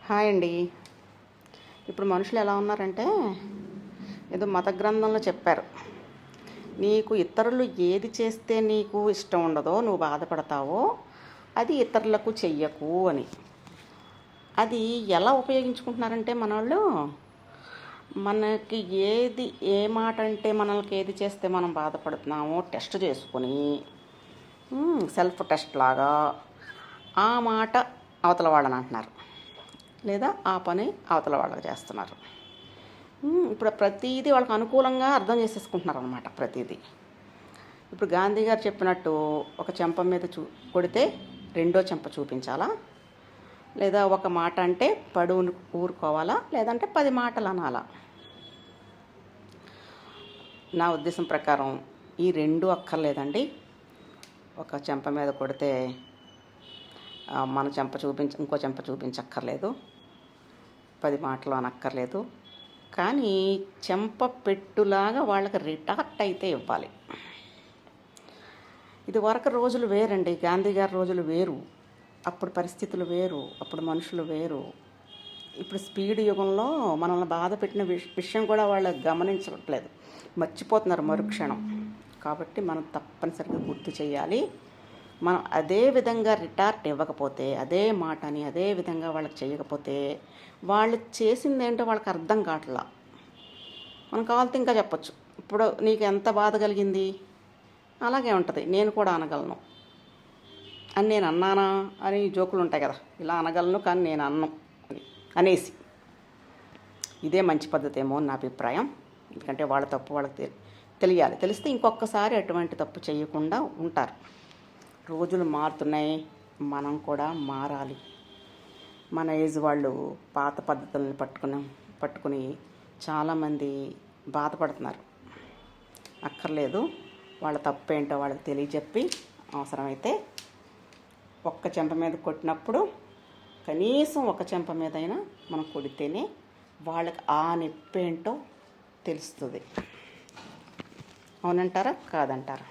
Hi అండి. ఇప్పుడు మనుషులు ఎలా ఉన్నారంటే, ఏదో మత గ్రంథంలో చెప్పారు, నీకు ఇతరులు ఏది చేస్తే నీకు ఇష్టం ఉండదో, నువ్వు బాధపడతావో అది ఇతరులకు చెయ్యకు అని. అది ఎలా ఉపయోగించుకుంటున్నారంటే మనోళ్ళు, మనకి ఏ మాట అంటే మనల్కి ఏది చేస్తే మనం బాధపడుతున్నామో టెస్ట్ చేసుకొని, సెల్ఫ్ టెస్ట్ లాగా ఆ మాట అవతల వాళ్ళని అంటున్నారు, లేదా ఆ పని అవతల వాళ్ళకి చేస్తున్నారు. ఇప్పుడు ప్రతిదీ వాళ్ళకి అనుకూలంగా అర్థం చేసేసుకుంటున్నారు అనమాట. ప్రతిదీ ఇప్పుడు గాంధీ గారు చెప్పినట్టు, ఒక చెంప మీద కొడితే రెండో చెంప చూపించాలా, లేదా ఒక మాట అంటే ఊరుకోవాలా, లేదంటే 10 మాటలు అనాలా. నా ఉద్దేశం ప్రకారం ఈ రెండు అక్కర్లేదండి. ఒక చెంప మీద కొడితే మన చెంప ఇంకో చెంప చూపించక్కర్లేదు, 10 మాటలు అనక్కర్లేదు. కానీ చెంప పెట్టులాగా వాళ్ళకి రిటార్ట్ అయితే ఇవ్వాలి. ఇది వరకు రోజులు వేరండి. గాంధీ గారి రోజులు వేరు, అప్పుడు పరిస్థితులు వేరు, అప్పుడు మనుషులు వేరు. ఇప్పుడు స్పీడ్ యుగంలో మనల్ని బాధ పెట్టిన విషయం కూడా వాళ్ళు గమనించట్లేదు, మర్చిపోతున్నారు మరుక్షణం. కాబట్టి మనం తప్పనిసరిగా గుర్తు చేయాలి. మనం అదే విధంగా రిటార్ట్ ఇవ్వకపోతే, అదే మాటని అదే విధంగా వాళ్ళకి చేయకపోతే, వాళ్ళు చేసింది ఏంటో వాళ్ళకి అర్థం కావట్లా. మనం కావాలితే ఇంకా చెప్పచ్చు, ఇప్పుడు నీకు ఎంత బాధ కలిగింది, అలాగే ఉంటుంది, నేను కూడా అనగలను అని. నేను అన్నానా అని జోకులు ఉంటాయి కదా, ఇలా అనగలను కానీ నేను అన్నం అనేసి. ఇదే మంచి పద్ధతి ఏమో అని నా అభిప్రాయం. ఎందుకంటే వాళ్ళ తప్పు వాళ్ళకి తెలియాలి. తెలిస్తే ఇంకొకసారి అటువంటి తప్పు చేయకుండా ఉంటారు. రోజులు మారుతున్నాయి, మనం కూడా మారాలి. మన ఏజ్ వాళ్ళు పాత పద్ధతులను పట్టుకుని చాలామంది బాధపడుతున్నారు. అక్కర్లేదు, వాళ్ళ తప్పు ఏంటో వాళ్ళకి తెలియజెప్పి, అవసరమైతే ఒక్క చెంప మీద కొట్టినప్పుడు కనీసం ఒక చెంప మీదైనా మనం కొడితేనే వాళ్ళకి ఆ నొప్పి ఏంటో తెలుస్తుంది. అవునంటారా కాదంటారా?